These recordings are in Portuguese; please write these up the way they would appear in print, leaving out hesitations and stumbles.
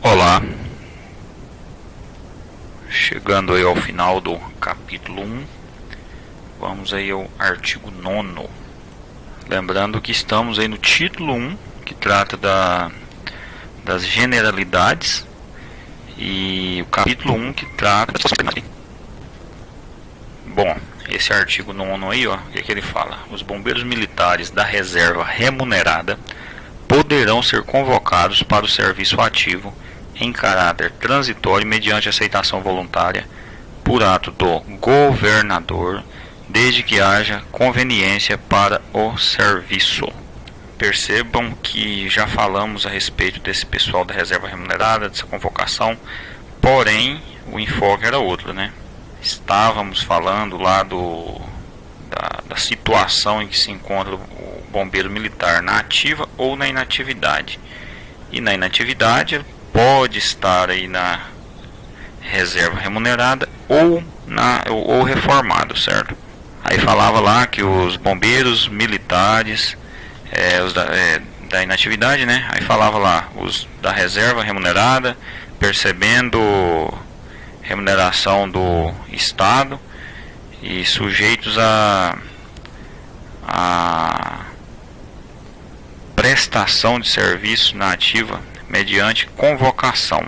Olá, chegando aí ao final do capítulo 1, vamos aí ao artigo 9º. Lembrando que estamos aí no título 1, que trata das generalidades, e o capítulo 1 que trata... Bom, esse artigo 9º aí, ó, o que ele fala? Os bombeiros militares da reserva remunerada poderão ser convocados para o serviço ativo em caráter transitório mediante aceitação voluntária por ato do governador, desde que haja conveniência para o serviço. Percebam que já falamos a respeito desse pessoal da reserva remunerada, dessa convocação, porém o enfoque era outro, né? Estávamos falando lá da situação em que se encontra o bombeiro militar na ativa ou na inatividade. E na inatividade pode estar aí na reserva remunerada ou reformado, certo? Aí falava lá que os bombeiros militares, os da inatividade, né? Aí falava lá, os da reserva remunerada, percebendo remuneração do Estado e sujeitos a prestação de serviço na ativa mediante convocação.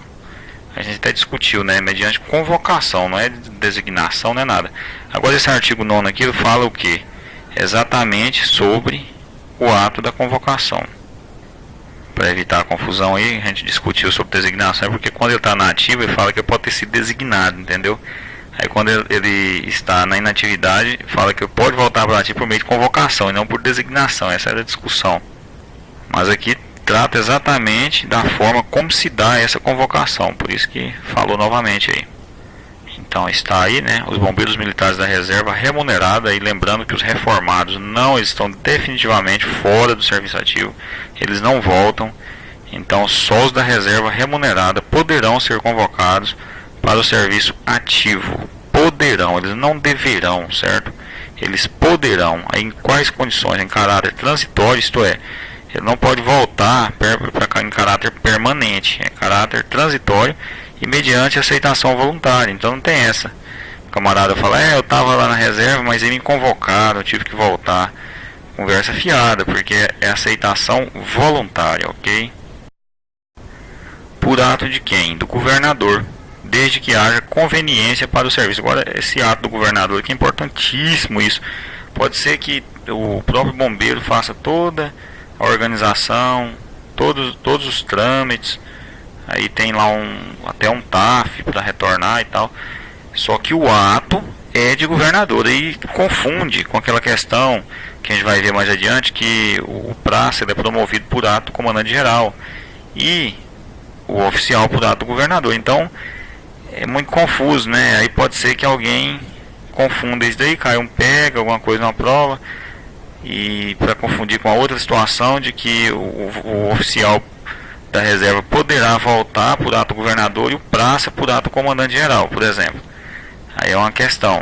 A gente até discutiu, né? Mediante convocação, não é designação, não é nada. Agora esse artigo 9º aqui fala o que? Exatamente sobre o ato da convocação. Para evitar a confusão aí, a gente discutiu sobre designação, porque quando ele está na ativa ele fala que pode ter sido designado, entendeu? Aí quando ele está na inatividade, fala que pode voltar para a ativa por meio de convocação e não por designação. Essa era a discussão. Mas aqui trata exatamente da forma como se dá essa convocação, por isso que falou novamente aí. Então está aí, né, os bombeiros militares da reserva remunerada, e lembrando que os reformados não estão definitivamente fora do serviço ativo, eles não voltam, então só os da reserva remunerada poderão ser convocados para o serviço ativo. Poderão, eles não deverão, certo? Eles poderão. Aí em quais condições? Em caráter transitório, isto é, ele não pode voltar para cá em caráter permanente, é caráter transitório e mediante aceitação voluntária. Então não tem essa. O camarada fala, eu estava lá na reserva, mas eles me convocaram, eu tive que voltar. Conversa fiada, porque é aceitação voluntária, ok? Por ato de quem? Do governador, desde que haja conveniência para o serviço. Agora, esse ato do governador aqui é importantíssimo isso. Pode ser que o próprio bombeiro faça toda a organização, todos os trâmites, aí tem lá até um TAF para retornar e tal, só que o ato é de governador, aí confunde com aquela questão que a gente vai ver mais adiante, que o praça é promovido por ato do comandante geral e o oficial por ato do governador. Então é muito confuso, né? Aí pode ser que alguém confunda isso daí, cai pega alguma coisa na prova, e para confundir com a outra situação de que o oficial da reserva poderá voltar por ato do governador e o praça por ato do comandante geral, por exemplo. Aí é uma questão.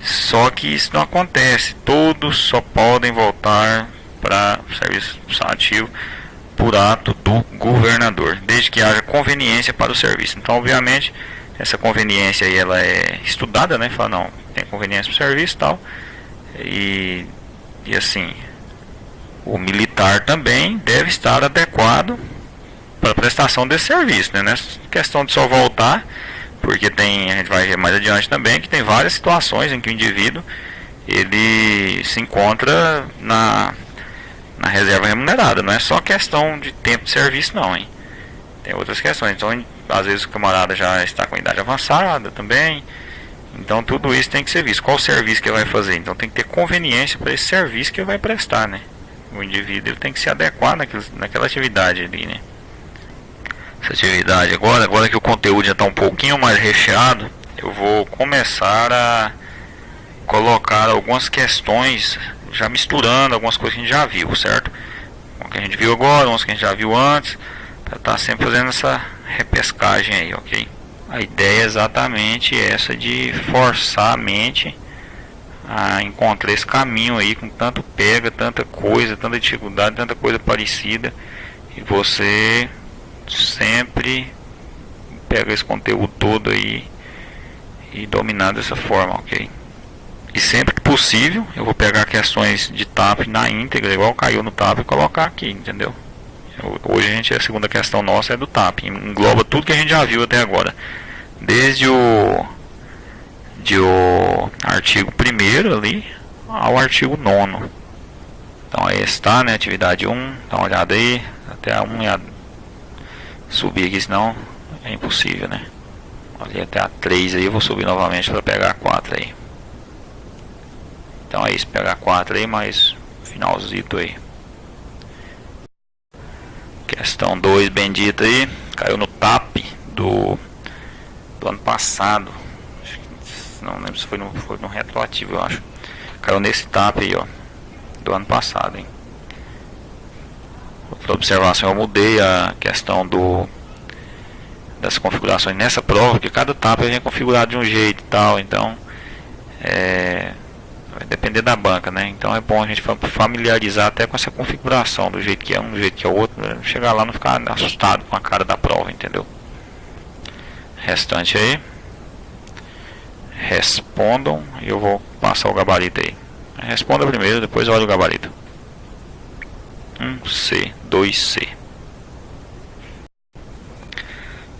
Só que isso não acontece. Todos só podem voltar para o serviço ativo por ato do governador, desde que haja conveniência para o serviço. Então, obviamente, essa conveniência aí ela é estudada, né? Fala, não, tem conveniência para o serviço e tal. E assim, o militar também deve estar adequado para a prestação desse serviço, né? Nessa questão de só voltar, porque a gente vai ver mais adiante também que tem várias situações em que o indivíduo ele se encontra na reserva remunerada, não é só questão de tempo de serviço não, hein? Tem outras questões. Então às vezes o camarada já está com idade avançada também. Então tudo isso tem que ser visto. Qual o serviço que ele vai fazer? Então tem que ter conveniência para esse serviço que ele vai prestar, né? O indivíduo ele tem que se adequar naquela atividade ali, né? Essa atividade agora que o conteúdo já está um pouquinho mais recheado, eu vou começar a colocar algumas questões, já misturando algumas coisas que a gente já viu, certo? O que a gente viu agora, umas que a gente já viu antes, para estar sempre fazendo essa repescagem aí, ok? A ideia é exatamente essa, de forçar a mente a encontrar esse caminho aí com tanto pega, tanta coisa, tanta dificuldade, tanta coisa parecida, e você sempre pega esse conteúdo todo aí e dominar dessa forma, ok? E sempre que possível eu vou pegar questões de TAP na íntegra, igual caiu no TAP, e colocar aqui, entendeu? Hoje a segunda questão nossa é do TAP, engloba tudo que a gente já viu até agora, desde o artigo 1º ali ao artigo 9º. Então aí está, né? Atividade 1, dá uma olhada aí, até a 1 e a subir aqui, senão é impossível, né? Ali até a 3 aí, eu vou subir novamente para pegar a 4 aí. Então é isso, pegar a 4 aí, mais finalzito aí. Questão 2, bendita aí, caiu no TAP do ano passado. Não lembro se foi no retroativo, eu acho. Caiu nesse TAP aí, ó, do ano passado, hein. Outra observação, eu mudei a questão das configurações nessa prova, porque cada TAP vem configurado de um jeito e tal, então vai depender da banca, né? Então é bom a gente familiarizar até com essa configuração, do jeito que é um, do jeito que é o outro, né? Chegar lá e não ficar assustado com a cara da prova, entendeu? Restante aí, respondam e eu vou passar o gabarito aí. Responda primeiro, depois olha o gabarito. 1C, 2C.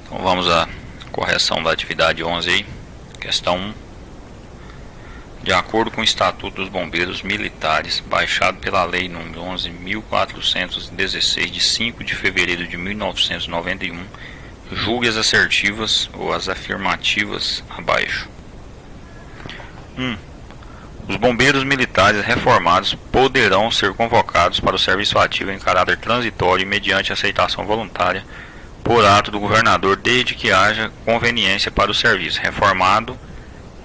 Então vamos à correção da atividade 11 aí. Questão 1. De acordo com o Estatuto dos Bombeiros Militares, baixado pela Lei nº 11.416, de 5 de fevereiro de 1991, julgue as assertivas ou as afirmativas abaixo. 1. Os bombeiros militares reformados poderão ser convocados para o serviço ativo em caráter transitório e mediante aceitação voluntária por ato do governador, desde que haja conveniência para o serviço. Reformado,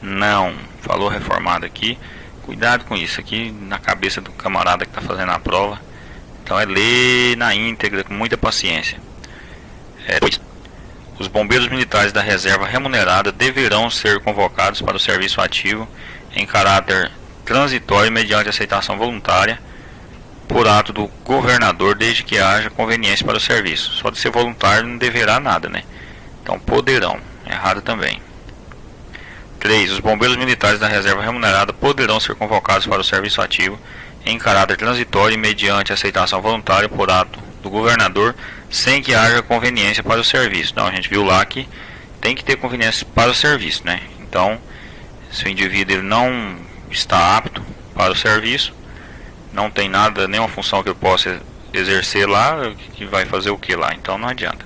não. Falou reformado aqui. Cuidado com isso aqui na cabeça do camarada que está fazendo a prova. Então é ler na íntegra com muita paciência. 2. Os bombeiros militares da reserva remunerada deverão ser convocados para o serviço ativo em caráter transitório mediante aceitação voluntária por ato do governador, desde que haja conveniência para o serviço. Só de ser voluntário não deverá nada, né? Então poderão, errado também. 3. Os bombeiros militares da reserva remunerada poderão ser convocados para o serviço ativo em caráter transitório e mediante aceitação voluntária por ato do governador, sem que haja conveniência para o serviço. Então a gente viu lá que tem que ter conveniência para o serviço, né? Então, se o indivíduo ele não está apto para o serviço, não tem nada, nenhuma função que ele possa exercer lá, que vai fazer o que lá? Então não adianta.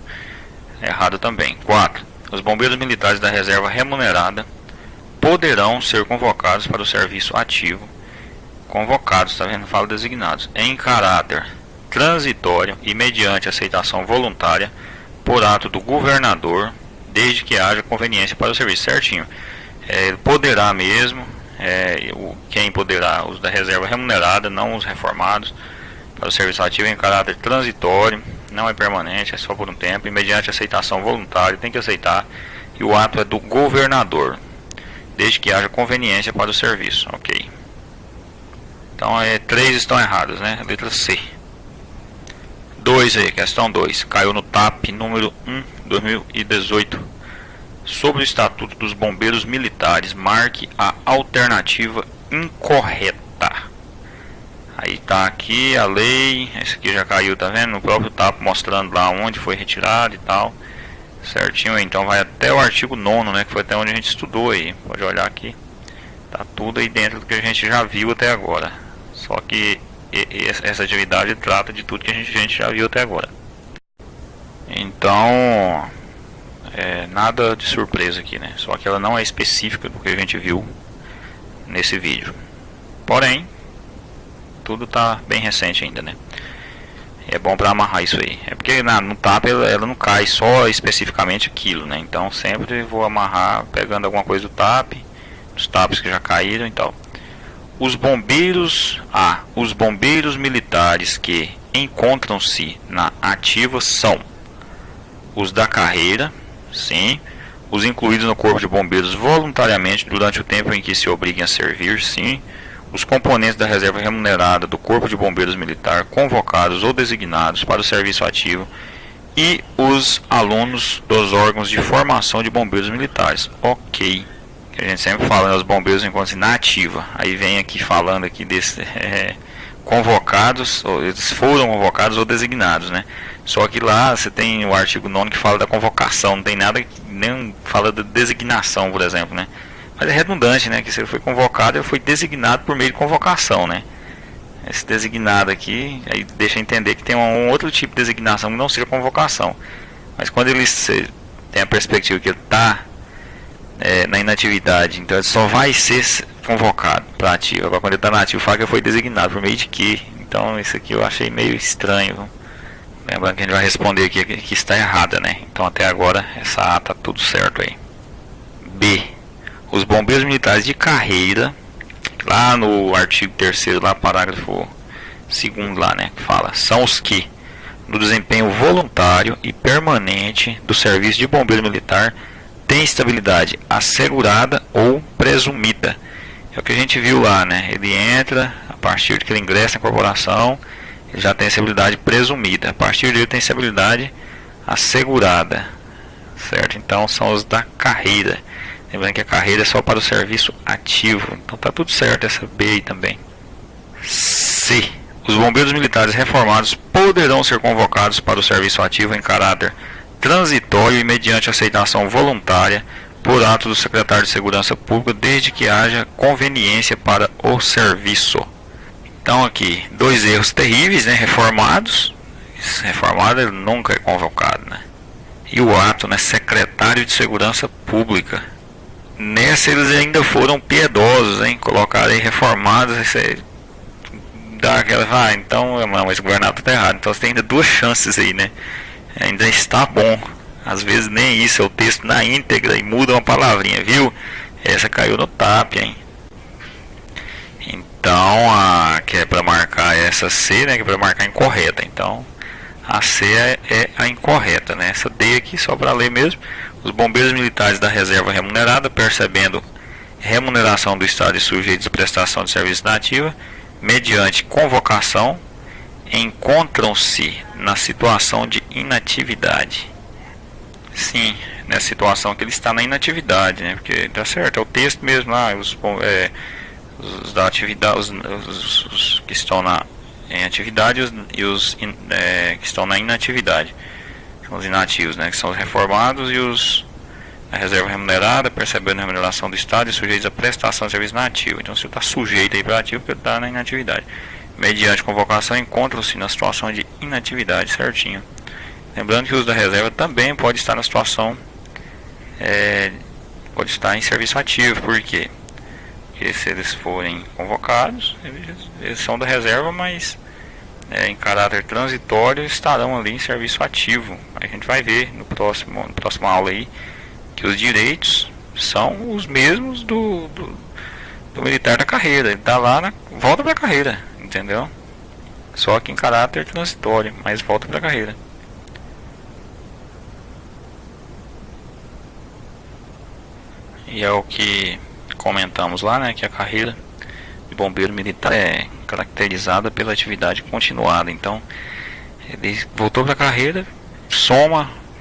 Errado também. 4. Os bombeiros militares da reserva remunerada poderão ser convocados para o serviço ativo. Convocados, tá vendo? Fala designados. Em caráter transitório e mediante aceitação voluntária por ato do governador, desde que haja conveniência para o serviço. Certinho. Poderá mesmo, quem poderá? Os da reserva remunerada, não os reformados, para o serviço ativo em caráter transitório, não é permanente, é só por um tempo, e mediante aceitação voluntária, tem que aceitar, e o ato é do governador, desde que haja conveniência para o serviço, ok? Então, 3 estão erradas, né? Letra C. 2 aí, questão 2, caiu no TAP número 1, 2018. Sobre o Estatuto dos Bombeiros Militares, marque a alternativa incorreta. Aí tá aqui a lei, esse aqui já caiu, tá vendo? No próprio TAP mostrando lá onde foi retirado e tal. Certinho, então vai até o artigo 9º, né? Que foi até onde a gente estudou aí. Pode olhar aqui. Tá tudo aí dentro do que a gente já viu até agora. Só que essa atividade trata de tudo que a gente já viu até agora. Então... nada de surpresa aqui, né? Só que ela não é específica do que a gente viu nesse vídeo. Porém, tudo tá bem recente ainda, né? É bom para amarrar isso aí. É porque no TAP ela não cai só especificamente aquilo, né? Então sempre vou amarrar pegando alguma coisa do TAP, dos TAPs que já caíram e tal. Os bombeiros militares que encontram-se na ativa são os da carreira. Sim. Os incluídos no Corpo de Bombeiros voluntariamente durante o tempo em que se obriguem a servir, sim. Os componentes da reserva remunerada do Corpo de Bombeiros Militar convocados ou designados para o serviço ativo e os alunos dos órgãos de formação de bombeiros militares. Ok. A gente sempre fala, né, os bombeiros encontram-se na ativa. Aí vem aqui falando aqui desses convocados, ou eles foram convocados ou designados, né? Só que lá você tem o artigo 9º que fala da convocação, não tem nada que nem fala da designação, por exemplo, né? Mas é redundante, né? Que se ele foi convocado, ele foi designado por meio de convocação, né? Esse designado aqui, aí deixa entender que tem um outro tipo de designação que não seja convocação. Mas quando ele tem a perspectiva que ele está na inatividade, então ele só vai ser convocado para ativo. Agora quando ele está na ativo, fala que ele foi designado por meio de quê? Então isso aqui eu achei meio estranho. Viu? Lembrando que a gente vai responder aqui que está errada, né? Então até agora essa A está tudo certo aí. B. Os bombeiros militares de carreira, lá no artigo 3º, lá parágrafo 2º lá, né, que fala, são os que, no desempenho voluntário e permanente do serviço de bombeiro militar, tem estabilidade assegurada ou presumida. É o que a gente viu lá, né? Ele entra, a partir de que ele ingressa na corporação, ele já tem estabilidade presumida. A partir dele tem estabilidade assegurada, certo? Então são os da carreira. Lembrando que a carreira é só para o serviço ativo. Então tá tudo certo essa B aí também. C. Os bombeiros militares reformados poderão ser convocados para o serviço ativo em caráter transitório e mediante aceitação voluntária por ato do secretário de Segurança Pública, desde que haja conveniência para o serviço. Então aqui, dois erros terríveis, né? Reformado ele nunca é convocado, né? E o ato, né? Secretário de Segurança Pública. Nessa eles ainda foram piedosos, hein? Colocaram aí reformados, você dá aquela, então, mas o governador está errado. Então você tem ainda duas chances aí, né? Ainda está bom. Às vezes nem isso, é o texto na íntegra e muda uma palavrinha, viu? Essa caiu no TAP, hein? Então, que é para marcar essa C, né? Que é para marcar incorreta. Então, a C é a incorreta, né? Essa D aqui, só para ler mesmo. Os bombeiros militares da reserva remunerada, percebendo remuneração do Estado e sujeitos à prestação de serviço na ativa, mediante convocação, encontram-se na situação de inatividade. Sim, nessa situação que ele está na inatividade, né? Porque tá certo, é o texto mesmo lá, os da atividade, os que estão em atividade e os que estão na inatividade. São os inativos, né? Que são os reformados e os a reserva remunerada, percebendo a remuneração do Estado e sujeitos à prestação de serviço na ativa. Então, se está sujeito aí para ativo, porque está na inatividade. Mediante convocação, encontra-se na situação de inatividade, certinho. Lembrando que os da reserva também pode estar na situação, pode estar em serviço ativo. Por quê? Porque se eles forem convocados, eles são da reserva, mas em caráter transitório estarão ali em serviço ativo. A gente vai ver na próxima aula aí que os direitos são os mesmos do militar da carreira. Ele está lá, volta para a carreira, entendeu? Só que em caráter transitório, mas volta para a carreira. E é o que comentamos lá, né? Que a carreira de bombeiro militar é caracterizada pela atividade continuada. Então, ele voltou para a carreira,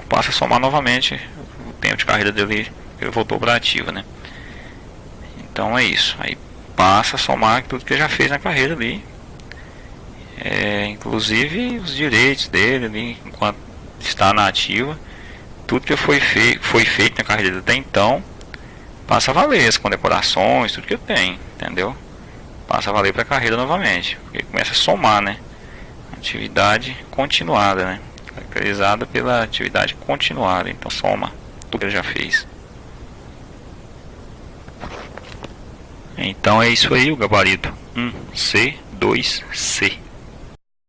passa a somar novamente o tempo de carreira dele, ele voltou para a ativa, né? Então é isso. Aí passa a somar tudo que ele já fez na carreira ali, inclusive os direitos dele ali, enquanto está na ativa, tudo que foi feito na carreira dele até então, passa a valer as condecorações, tudo que eu tenho, entendeu? Passa a valer para a carreira novamente, porque começa a somar, né? Atividade continuada, né? Caracterizada pela atividade continuada, então soma tudo que ele já fez. Então é isso aí, o gabarito 1C, 2C.